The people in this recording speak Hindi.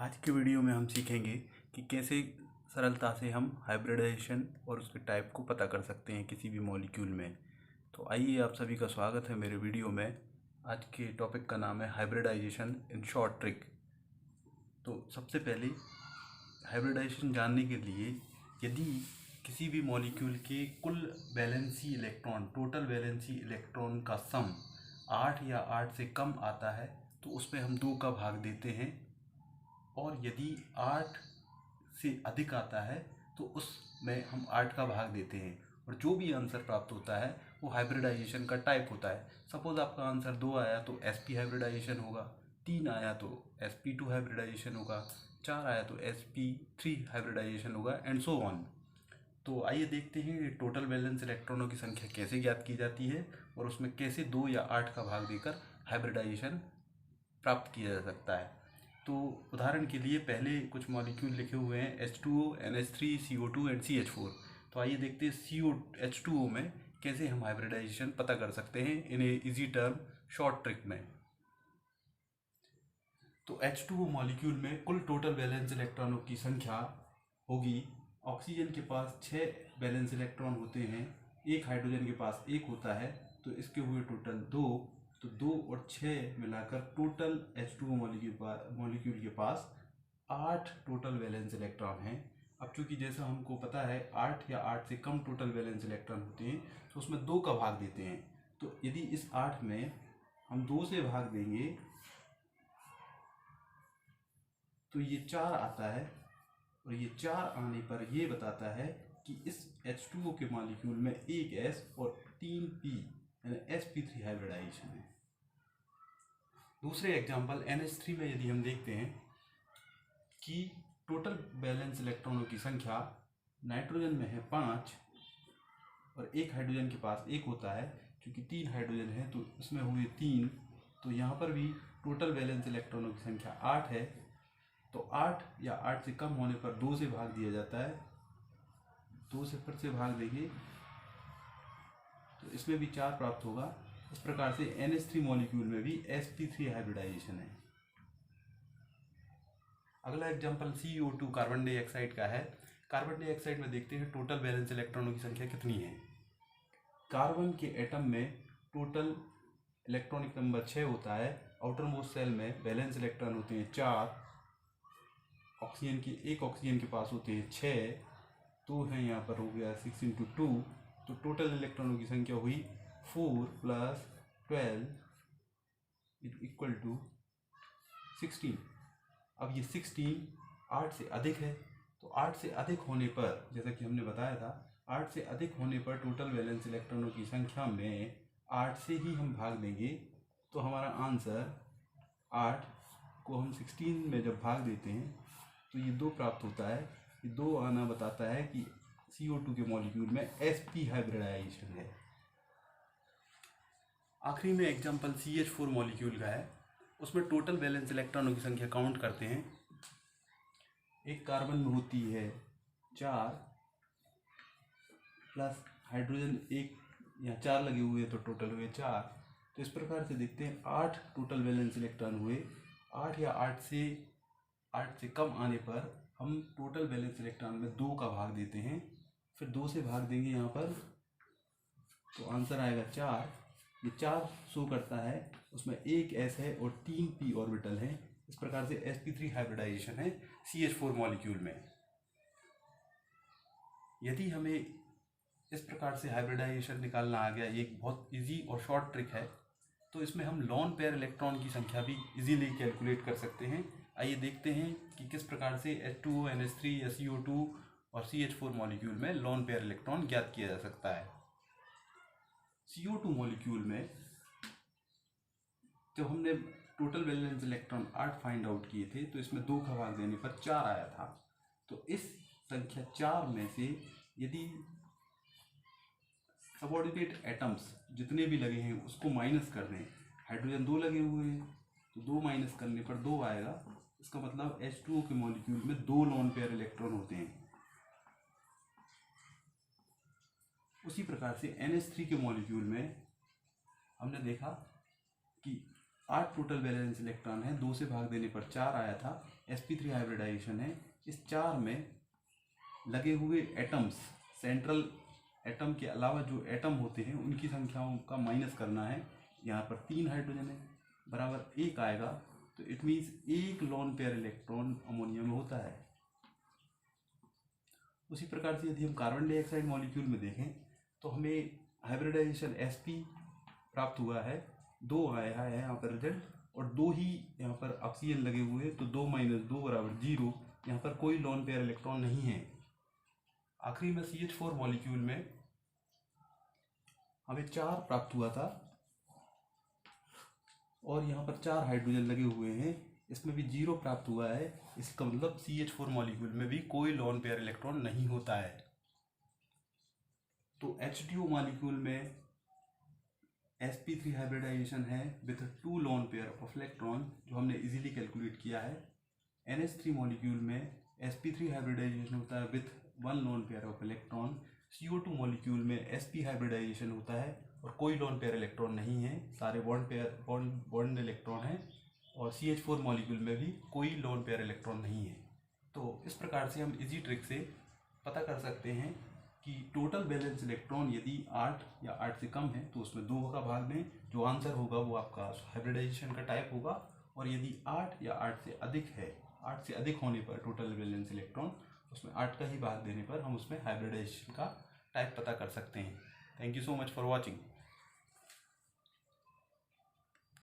आज के वीडियो में हम सीखेंगे कि कैसे सरलता से हम हाइब्रिडाइजेशन और उसके टाइप को पता कर सकते हैं किसी भी मॉलिक्यूल में। तो आइए, आप सभी का स्वागत है मेरे वीडियो में। आज के टॉपिक का नाम है हाइब्रिडाइजेशन इन शॉर्ट ट्रिक। तो सबसे पहले हाइब्रिडाइजेशन जानने के लिए यदि किसी भी मॉलिक्यूल के कुल valency electron, total valency electron का सम 8 या 8 से कम आता है तो उसमें हम 2 का भाग देते हैं, और यदि 8 से अधिक आता है तो उसमें हम 8 का भाग देते हैं, और जो भी आंसर प्राप्त होता है वो हाइब्रिडाइजेशन का टाइप होता है। सपोज आपका आंसर 2 आया तो sp हाइब्रिडाइजेशन होगा, 3 आया तो sp2 हाइब्रिडाइजेशन होगा, 4 आया तो sp3 हाइब्रिडाइजेशन होगा, एंड सो ऑन। तो आइए देखते हैं टोटल वैलेंस इलेक्ट्रॉनों की संख्या कैसे ज्ञात की जाती है और उसमें कैसे 2 या 8 का भाग देकर हाइब्रिडाइजेशन प्राप्त किया जा सकता है। तो उदाहरण के लिए पहले कुछ मॉलिक्यूल लिखे हुए हैं H2O, NH3, CO2 and CH4। तो आइए देखते हैं H2O में कैसे हम हाइब्रिडाइजेशन पता कर सकते हैं in easy term short trick में। तो H2O मॉलिक्यूल में कुल टोटल वैलेंस इलेक्ट्रॉनों की संख्या होगी, ऑक्सीजन के पास 6 वैलेंस इलेक्ट्रॉन होते हैं, एक हाइड्रोजन के पास 1 होता है, तो इसके हुए टोटल 2। तो 2 और 6 मिलाकर टोटल H2O मॉलिक्यूल के पास 8 टोटल वैलेंस इलेक्ट्रॉन हैं। अब चूंकि जैसा हमको पता है 8 या 8 से कम टोटल वैलेंस इलेक्ट्रॉन होते हैं तो उसमें 2 का भाग देते हैं। तो यदि इस 8 में हम 2 से भाग देंगे तो ये 4 आता है, और ये 4 आने पर ये बताता है कि इस H2O के मॉलिक्यूल में एक S और 3 P यानी sp3 हाइब्रिडाइजेशन है। दूसरे एग्जांपल NH3 में यदि हम देखते हैं कि टोटल वैलेंस इलेक्ट्रॉनों की संख्या नाइट्रोजन में है 5 और एक हाइड्रोजन के पास 1 होता है, क्योंकि 3 हाइड्रोजन है तो इसमें हुए 3। तो यहाँ पर भी टोटल वैलेंस इलेक्ट्रॉनों की संख्या 8 है। तो 8 या 8 से कम होने पर 2 से भाग दिया जाता है, 2 से फिर से भाग देंगे तो इसमें भी 4 प्राप्त होगा। इस प्रकार से NH3 मॉलिक्यूल में भी sp3 हाइब्रिडाइजेशन है। अगला एग्जांपल CO2 कार्बन डाइऑक्साइड का है। कार्बन डाइऑक्साइड में देखते हैं टोटल वैलेंस इलेक्ट्रॉनों की संख्या कितनी है। कार्बन के एटम में टोटल इलेक्ट्रॉनिक नंबर 6 होता है, आउटर मोस्ट शेल में वैलेंस इलेक्ट्रॉन होते हैं 4, एक ऑक्सीजन के पास होते हैं 6, तो है यहाँ पर हो गया 6 × 2, तो टोटल इलेक्ट्रॉनों की संख्या हुई 4 + 12 = 16। अब ये 16 8 से अधिक है, तो 8 से अधिक होने पर, जैसा कि हमने बताया था, 8 से अधिक होने पर टोटल वैलेंस इलेक्ट्रॉनों की संख्या में 8 से ही हम भाग देंगे, तो हमारा आंसर 8 को हम 16 में जब भाग देते हैं तो ये 2 प्राप्त होता है। ये 2 आना बताता है कि CO2 के मॉलिक्यूल में sp हाइब्रिडाइजेशन है। आखिरी में एग्जांपल CH4 मॉलिक्यूल का है। उसमें टोटल वैलेंस इलेक्ट्रॉनों की संख्या काउंट करते हैं। एक कार्बन में होती है 4 प्लस हाइड्रोजन 1, या 4 लगे हुए तो टोटल हुए 4। तो इस प्रकार से देखते हैं 8 टोटल वैलेंस इलेक्ट्रॉन हुए। 8 या 8 से कम आने पर हम टोटल वैलेंस इलेक्ट्रॉन में 2 का भाग देते हैं, फिर 2 से भाग देंगे यहाँ पर, तो आंसर आएगा 4। ये 4 शो करता है, उसमें एक S है और 3 P ऑर्बिटल हैं। इस प्रकार से sp3 हाइब्रिडाइजेशन है CH4 मॉलिक्यूल में। यदि हमें इस प्रकार से हाइब्रिडाइजेशन निकालना आ गया, ये एक बहुत इजी और शॉर्ट ट्रिक है, तो इसमें हम लॉन पेयर इलेक्ट्रॉन की संख्या भी इजीली कैलकुलेट कर सकते हैं। आइए देखते हैं कि किस प्रकार से H2O, NH3 या CO2 और CH4 मॉलिक्यूल में लॉन पेयर इलेक्ट्रॉन ज्ञात किया जा सकता है। CO2 मॉलिक्यूल में जब हमने total valence electron 8 find out किए थे, तो इसमें 2 का भाग देने पर 4 आया था। तो इस संख्या 4 में से यदि सबऑर्डिनेट एटम्स जितने भी लगे हैं उसको माइनस कर दें, हाइड्रोजन 2 लगे हुए हैं तो 2 माइनस करने पर 2 आएगा। इसका मतलब H2O के मॉलिक्यूल में 2 लॉन पेयर इलेक्ट्रॉन होते हैं। उसी प्रकार से NH3 के मॉलिक्यूल में हमने देखा कि 8 टोटल वैलेंस इलेक्ट्रॉन है, 2 से भाग देने पर 4 आया था। sp3 हाइब्रिडाइजेशन है। इस 4 में लगे हुए एटम्स, सेंट्रल एटम के अलावा जो एटम होते हैं उनकी संख्याओं का माइनस करना है। यहाँ पर 3 हाइड्रोजन है बराबर 1 आएगा, तो it means 1 lone pair electron ammonia में होता है। उसी प्रकार से यदि हम कार्बन डाइऑक्साइड मॉलिक्यूल में देखें तो हमें हाइब्रिडाइजेशन sp प्राप्त हुआ है, 2 आया है यहाँ पर रिजल्ट, और 2 ही यहाँ पर ऑक्सीजन लगे हुए हैं, तो 2 - 2 बराबर 0। यहाँ पर कोई लोन पेयर इलेक्ट्रॉन नहीं है। आखिरी में CH4 मॉलिक्यूल में हमें 4 प्राप्त हुआ था और यहाँ पर 4 हाइड्रोजन लगे हुए हैं, इसमें भी 0 प्राप्त हुआ है। इसका मतलब CH4 मॉलिक्यूल में भी कोई लोन पेयर इलेक्ट्रॉन नहीं होता है। तो H2O मॉलिक्यूल में sp3 हाइब्रिडाइजेशन है with 2 lone pair of electron, जो हमने इजीली कैलकुलेट किया है। NH3 मॉलिक्यूल में sp3 हाइब्रिडाइजेशन होता है with 1 lone pair of electron. CO2 molecule में sp हाइब्रिडाइजेशन होता है और कोई लोन पेयर इलेक्ट्रॉन नहीं है, सारे बॉन्ड इलेक्ट्रॉन हैं। और CH4 मॉलिक्यूल में भी कोई लोन पेयर इलेक्ट्रॉन नहीं है। तो इस प्रकार से हम इजी ट्रिक से पता कर सकते हैं कि टोटल बैलेंस इलेक्ट्रॉन यदि 8 या 8 से कम है तो उसमें 2 का भाग दें, जो आंसर होगा वो आपका हाइब्रिडाइजेशन का टाइप होगा। और यदि 8 या 8 से अधिक है, 8 से अधिक होने पर टोटल बैलेंस इलेक्ट्रॉन, उसमें 8 का ही भाग देने पर हम उसमें हाइब्रिडाइजेशन का टाइप पता कर सकते हैं। Thank you so much for watching.